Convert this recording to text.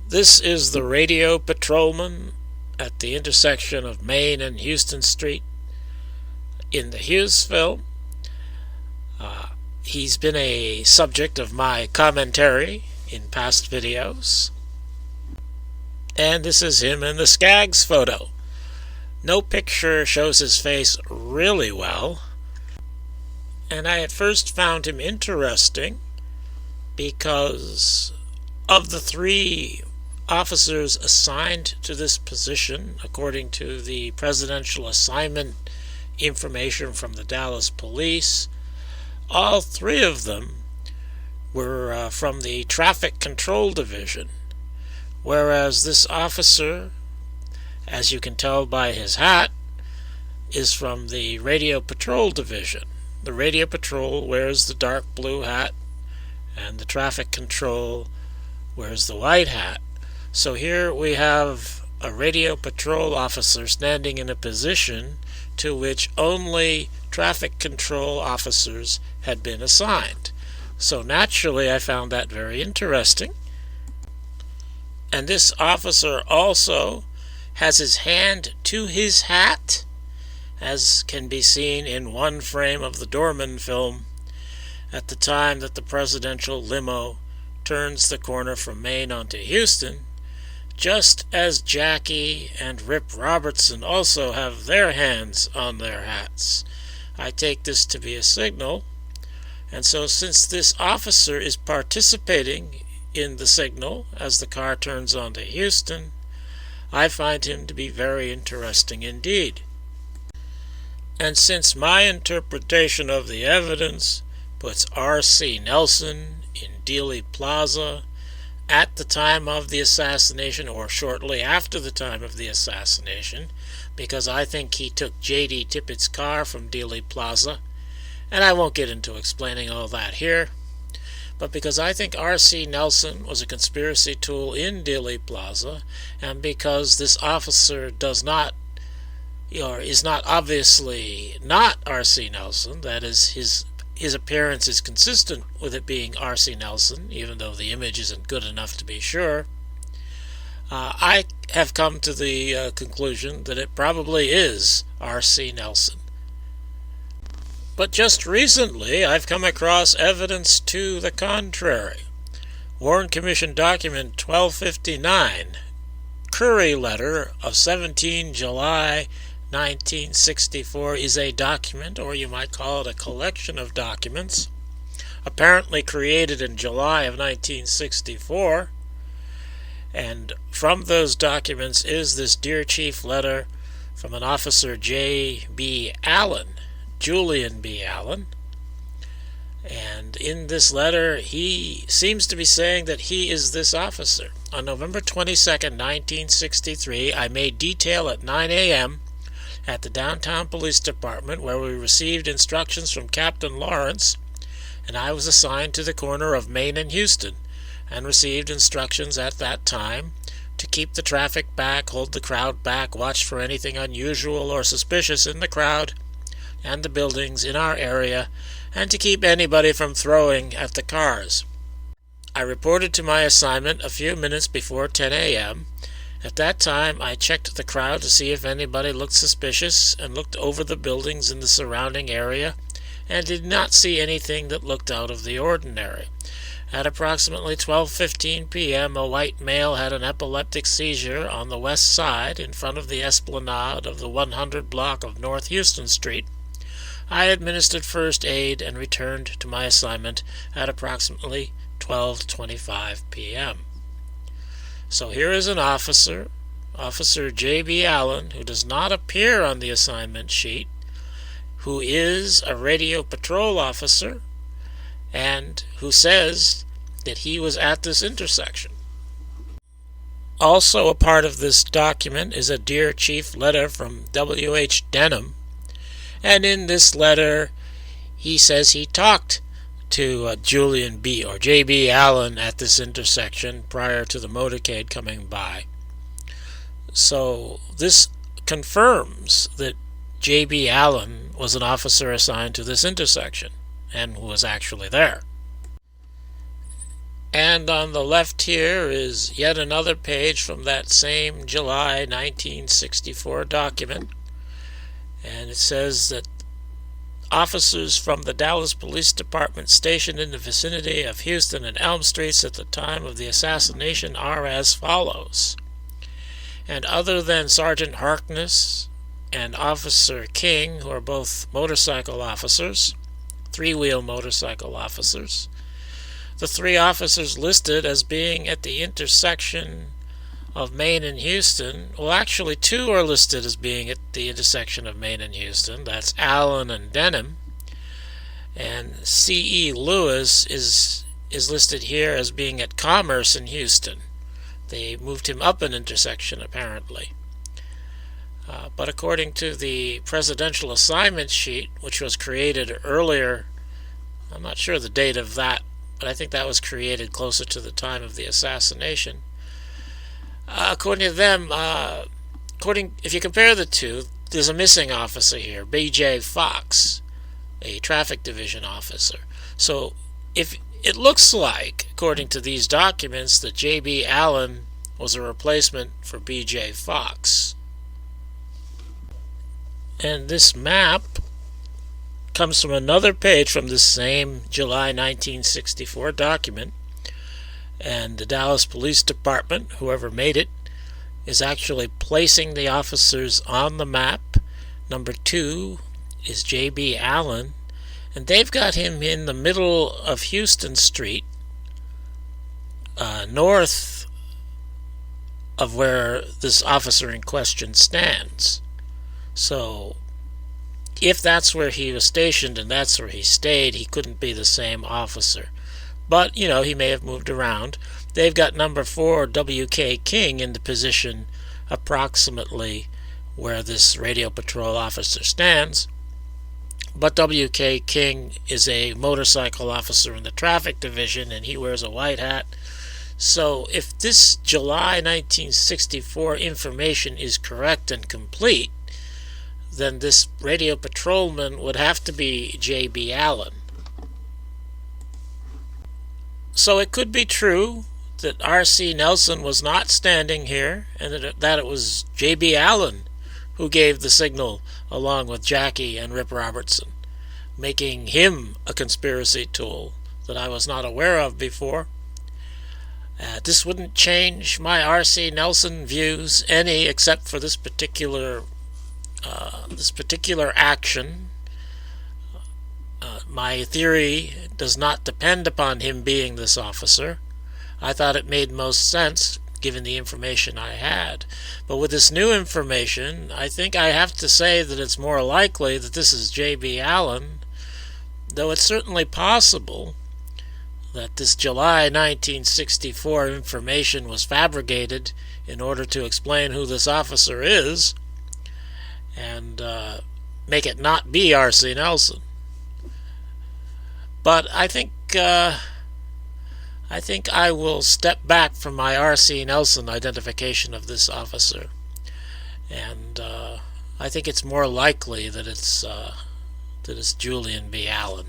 This is the radio patrolman at the intersection of Main and Houston Street in the Hughes film. He's been a subject of my commentary in past videos. And this is him in the Skaggs photo. No picture shows his face really well. And I at first found him interesting because of the three officers assigned to this position, according to the presidential assignment information from the Dallas police, all three of them were from the Traffic Control Division, whereas this officer, as you can tell by his hat, is from the Radio Patrol Division. The Radio Patrol wears the dark blue hat, and the Traffic Control wears the white hat. So here we have a Radio Patrol officer standing in a position to which only Traffic Control officers had been assigned. So naturally I found that very interesting. And this officer also has his hand to his hat, as can be seen in one frame of the Dorman film, at the time that the presidential limo turns the corner from Main onto Houston, just as Jackie and Rip Robertson also have their hands on their hats. I take this to be a signal, and so since this officer is participating in the signal as the car turns onto Houston, I find him to be very interesting indeed. And since my interpretation of the evidence puts R.C. Nelson in Dealey Plaza at the time of the assassination or shortly after the time of the assassination, because I think he took J.D. Tippett's car from Dealey Plaza, and I won't get into explaining all that here, but because I think R.C. Nelson was a conspiracy tool in Dealey Plaza, and because this officer does not, or is not obviously not R.C. Nelson, that is, his appearance is consistent with it being R.C. Nelson, even though the image isn't good enough to be sure, I have come to the conclusion that it probably is R.C. Nelson. But just recently I've come across evidence to the contrary. Warren Commission document 1259, Curry letter of 17 July 1964 is a document, or you might call it a collection of documents, apparently created in July of 1964. And from those documents is this Dear Chief letter from an officer J.B. Allen, Julian B. Allen. And in this letter, he seems to be saying that he is this officer. On November 22nd, 1963, I made detail at 9 a.m. at the downtown police department, where we received instructions from Captain Lawrence, and I was assigned to the corner of Main and Houston, and received instructions at that time to keep the traffic back, hold the crowd back, watch for anything unusual or suspicious in the crowd and the buildings in our area, and to keep anybody from throwing at the cars. I reported to my assignment a few minutes before 10 a.m. At that time, I checked the crowd to see if anybody looked suspicious and looked over the buildings in the surrounding area and did not see anything that looked out of the ordinary. At approximately 12:15 p.m., a white male had an epileptic seizure on the west side in front of the esplanade of the 100 block of North Houston Street. I administered first aid and returned to my assignment at approximately 12:25 p.m. So here is an officer, Officer J.B. Allen, who does not appear on the assignment sheet, who is a radio patrol officer, and who says that he was at this intersection. Also a part of this document is a Dear Chief letter from W.H. Denham, and in this letter he says he talked to Julian B. or J.B. Allen at this intersection prior to the motorcade coming by. So this confirms that J.B. Allen was an officer assigned to this intersection and was actually there. And on the left here is yet another page from that same July 1964 document. And it says that officers from the Dallas Police Department stationed in the vicinity of Houston and Elm Streets at the time of the assassination are as follows. And other than Sergeant Harkness and Officer King, who are both motorcycle officers, three-wheel motorcycle officers, the three officers listed as being at the intersection of Main and Houston, well, actually two are listed as being at the intersection of Main and Houston. That's Allen and Denham. And C.E. Lewis is listed here as being at Commerce in Houston. They moved him up an intersection, apparently. But according to the presidential assignment sheet, which was created earlier, I'm not sure the date of that, but I think that was created closer to the time of the assassination. According to them, if you compare the two, there's a missing officer here, B.J. Fox, a traffic division officer. So if it looks like, according to these documents, that J.B. Allen was a replacement for B.J. Fox. And this map comes from another page from this same July 1964 document. And the Dallas Police Department, whoever made it, is actually placing the officers on the map. Number 2 is J.B. Allen, and they've got him in the middle of Houston Street, north of where this officer in question stands. So if that's where he was stationed and that's where he stayed, he couldn't be the same officer. But, he may have moved around. They've got number 4, W.K. King, in the position approximately where this radio patrol officer stands. But W.K. King is a motorcycle officer in the traffic division, and he wears a white hat. So if this July 1964 information is correct and complete, then this radio patrolman would have to be J.B. Allen. So it could be true that R.C. Nelson was not standing here, and that it was J.B. Allen who gave the signal along with Jackie and Rip Robertson, making him a conspiracy tool that I was not aware of before. This wouldn't change my R.C. Nelson views any, except for this particular action. My theory does not depend upon him being this officer. I thought it made most sense given the information I had. But with this new information, I think I have to say that it's more likely that this is J.B. Allen, though it's certainly possible that this July 1964 information was fabricated in order to explain who this officer is and make it not be R.C. Nelson. But I think I will step back from my R.C. Nelson identification of this officer, and I think it's more likely that it's Julian B. Allen.